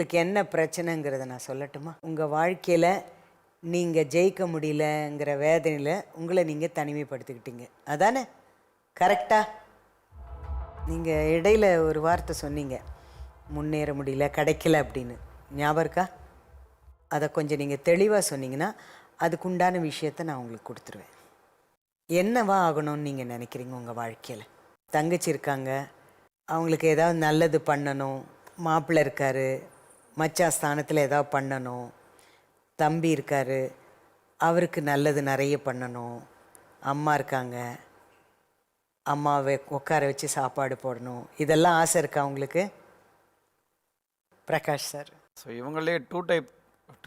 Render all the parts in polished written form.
உங்களுக்கு என்ன பிரச்சனைங்கிறத நான் சொல்லட்டுமா? உங்கள் வாழ்க்கையில் நீங்கள் ஜெயிக்க முடியலங்கிற வேதனையில் உங்களை நீங்கள் தனிமைப்படுத்திக்கிட்டீங்க, அதானே? கரெக்டா? நீங்கள் இடையில ஒரு வார்த்தை சொன்னீங்க, முன்னேற முடியல, கிடைக்கல அப்படின்னு. ஞாபகம் இருக்கா? அதை கொஞ்சம் நீங்கள் தெளிவாக சொன்னீங்கன்னா அதுக்குண்டான விஷயத்தை நான் உங்களுக்கு கொடுத்துருவேன். என்னவா ஆகணும்னு நீங்கள் நினைக்கிறீங்க உங்கள் வாழ்க்கையில்? தங்கச்சி இருக்காங்க, அவங்களுக்கு ஏதாவது நல்லது பண்ணணும், மாப்பிள்ளை இருக்கார், மச்சா ஸ்தானத்தில் ஏதாவது பண்ணணும், தம்பி இருக்கார், அவருக்கு நல்லது நிறைய பண்ணணும், அம்மா இருக்காங்க, அம்மாவை உட்கார வச்சு சாப்பாடு போடணும், இதெல்லாம் ஆசை இருக்கா உங்களுக்கு? பிரகாஷ் சார். ஸோ இவங்களே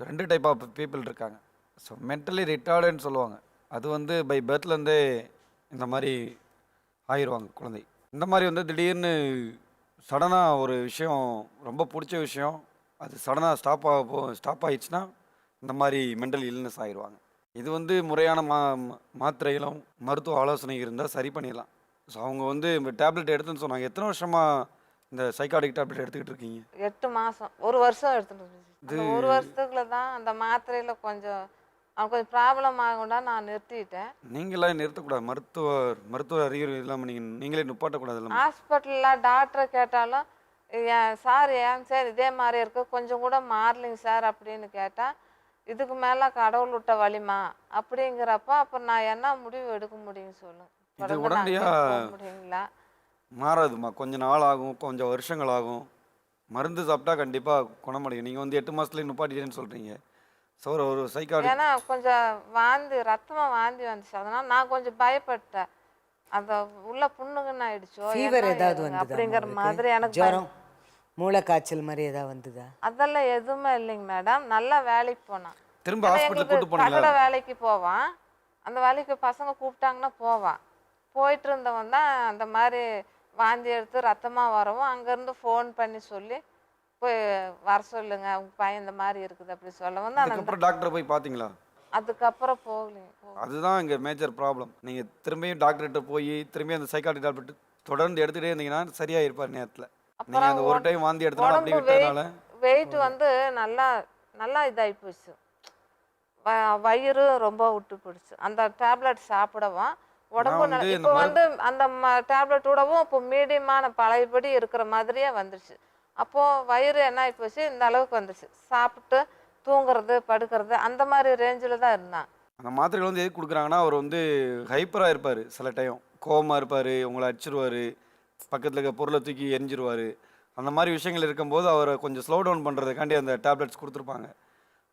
ரெண்டு டைப் ஆஃப் பீப்புள் இருக்காங்க. ஸோ மென்டலி ரிட்டார்டுன்னு சொல்லுவாங்க. அது வந்து பை பர்த்லேருந்தே இந்த மாதிரி ஆயிடுவாங்க குழந்தை. இந்த மாதிரி வந்து திடீர்னு சடனாக ஒரு விஷயம், ரொம்ப பிடிச்ச விஷயம், அது சடனாக ஸ்டாப் ஆகிடுச்சுன்னா இந்த மாதிரி மென்டல் இல்னஸ் ஆகிடுவாங்க. இது வந்து முறையான மாத்திரைகளும் மருத்துவ ஆலோசனை இருந்தால் சரி பண்ணிடலாம். ஸோ அவங்க வந்து டேப்லெட் எடுத்துன்னு சொன்னாங்க. எத்தனை வருஷமாக இந்த சைக்காட்டிக் டேப்லெட் எடுத்துக்கிட்டு இருக்கீங்க? 8 மாதம், 1 வருஷம் எடுத்துகிட்டு. இது 1 வருஷத்துக்குள்ள தான் அந்த மாத்திரையில் கொஞ்சம் ப்ராப்ளம் ஆகும்டா நான் நிறுத்திட்டேன். நீங்களாம் நிறுத்தக்கூடாது. மருத்துவ அறிகுறி இல்லாமல் நீங்களே நிப்பாட்டக்கூடாது. ஹாஸ்பிட்டலில் டாக்டரை கேட்டாலும் சார் ஏன் சார் இதே மாதிரி இருக்கு, கொஞ்சம் கூட மாறலிங்க சார் அப்படின்னு கேட்டால், இதுக்கு மேலே கடவுள் விட்ட வலிமா அப்படிங்கிறப்ப அப்புறம் நான் என்ன முடிவு எடுக்க முடியும் சொல்லுங்க? இது உடனடியாக முடியுங்களா? மாறாதுமா, கொஞ்சம் நாள் ஆகும், கொஞ்சம் வருஷங்கள் ஆகும். மருந்து சாப்பிட்டா கண்டிப்பாக குணமடையும். நீங்கள் வந்து 8 மாதத்துலேயே நிப்பாட்டிட்டேன்னு சொல்கிறீங்க. ஸோ ஒரு சைக்காட்டிக், ஏன்னா கொஞ்சம் ரத்தமாக வாந்தி வந்துச்சு, அதனால் நான் கொஞ்சம் பயப்பட்டேன். அந்த உள்ள புண்ணுங்கன்னு ஆயிடுச்சோ, ஃபீவர் ஏதாவது வந்து அப்படிங்கிற மாதிரி எனக்கு ஜுரம், மூளை காய்ச்சல் மாதிரி ஏதாவது வந்ததா? அதெல்லாம் எதுவுமே இல்லைங்க மேடம். நல்லா வேலைக்கு போனான், திரும்ப ஹாஸ்பிட்டல் கூட்டு போனீங்களா? கடை வேலைக்கு போவான், அந்த வேலைக்கு பசங்க கூப்பிட்டாங்கன்னா போவான். போயிட்டு இருந்தவன் தான் அந்த மாதிரி வாந்தி எடுத்து ரத்தமாக வரவும் அங்கேருந்து ஃபோன் பண்ணி சொல்லி போய் வர சொல்லுங்க, உங்க பையன் இந்த மாதிரி இருக்குது அப்படி சொல்லவும் தான். அதுக்கப்புறம் டாக்டரை போய் பார்த்தீங்களா? அதுக்கப்புறம் போகலைங்க. அதுதான் இங்கே மேஜர் ப்ராப்ளம். நீங்கள் திரும்பியும் டாக்டர்கிட்ட போய் திரும்பியும் அந்த சைக்காட்டிக் டேப்லெட் தொடர்ந்து எடுத்துகிட்டே இருந்தீங்கன்னா சரியாக இருப்பார் நேரத்தில். நீங்கள் அந்த ஒரு டைம் வாந்தி எடுத்தனால அப்படி விட்டதுனால வெயிட் வந்து நல்லா இதாகி போச்சு, வயிறு ரொம்ப விட்டு போயிடுச்சு. அந்த டேப்லெட் சாப்பிடவும் உடம்பு இப்போ வந்து அந்த டேப்லெட் விடவும் இப்போ மீடியமான பழையபடி இருக்கிற மாதிரியே வந்துடுச்சு. அப்போது வயிறு என்ன ஆகி போச்சு, இந்த அளவுக்கு வந்துச்சு. சாப்பிட்டு தூங்குறது படுக்கிறது அந்த மாதிரி ரேஞ்சில் தான் இருந்தான். அந்த மாத்திரைகள் வந்து எதுக்கு கொடுக்குறாங்கன்னா, அவர் வந்து ஹைப்பராக இருப்பார், சில டைம் கோவமாக இருப்பார், உங்களை அடிச்சிருவார், பக்கத்தில் இருக்க பொருளை தூக்கி எரிஞ்சிருவார். அந்த மாதிரி விஷயங்கள் இருக்கும்போது அவரை கொஞ்சம் ஸ்லோ டவுன் பண்ணுறதுக்காண்டி அந்த டேப்லெட்ஸ் கொடுத்துருப்பாங்க.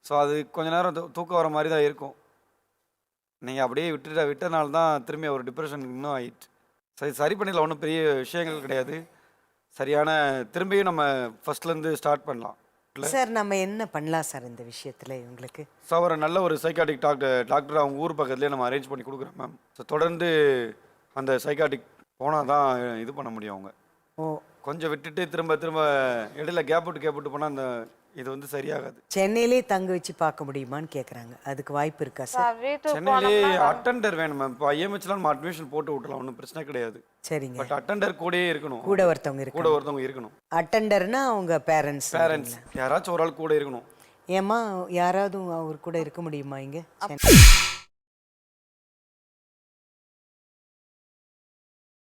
ஸோ அது கொஞ்சம் நேரம் தூக்கம் வர மாதிரி தான் இருக்கும். நீங்கள் அப்படியே விட்டனால தான் திரும்பி அவர் டிப்ரெஷன் இன்னும் ஆகிட்டு. சரி பண்ணிடலாம், ஒன்றும் பெரிய விஷயங்கள் கிடையாது. சரியான திரும்பியும் நம்ம ஃபர்ஸ்ட்லேருந்து ஸ்டார்ட் பண்ணலாம். சார் நம்ம என்ன பண்ணலாம் சார் இந்த விஷயத்தில் இவங்களுக்கு? ஸோ அவரை நல்ல ஒரு சைக்காட்டிக் டாக்டர் அவங்க ஊர் பக்கத்துலேயே நம்ம அரேஞ்ச் பண்ணி கொடுக்குறோம் மேம். ஸோ தொடர்ந்து அந்த சைக்காட்டிக் போனால் தான் இது பண்ண முடியும். அவங்க கொஞ்சம் விட்டுட்டு திரும்ப இடையில கேப் விட்டு போனால் அந்த இது வந்து சரியாகாது. சென்னையிலே தங்க வச்சு பார்க்க முடியுமான்னு கேட்குறாங்க, அதுக்கு வாய்ப்பு இருக்கா சார்? சென்னையிலே அட்டெண்டர் வேணும் மேம். இப்போ ஐஎம்ஹெச்லாம் நம்ம அட்மிஷன் போட்டு விட்டலாம், ஒன்றும் பிரச்சனை கிடையாது. சரிங்க. பட் அட்டெண்டர் கூடயே இருக்கணும், கூட ஒருத்தவங்க இருக்கணும். அட்டெண்டர்னா அவங்க பேரண்ட்ஸ் யாராச்சும் ஒரு ஆள் கூட இருக்கணும். ஏமா யாராவது அவர் கூட இருக்க முடியுமா இங்கே?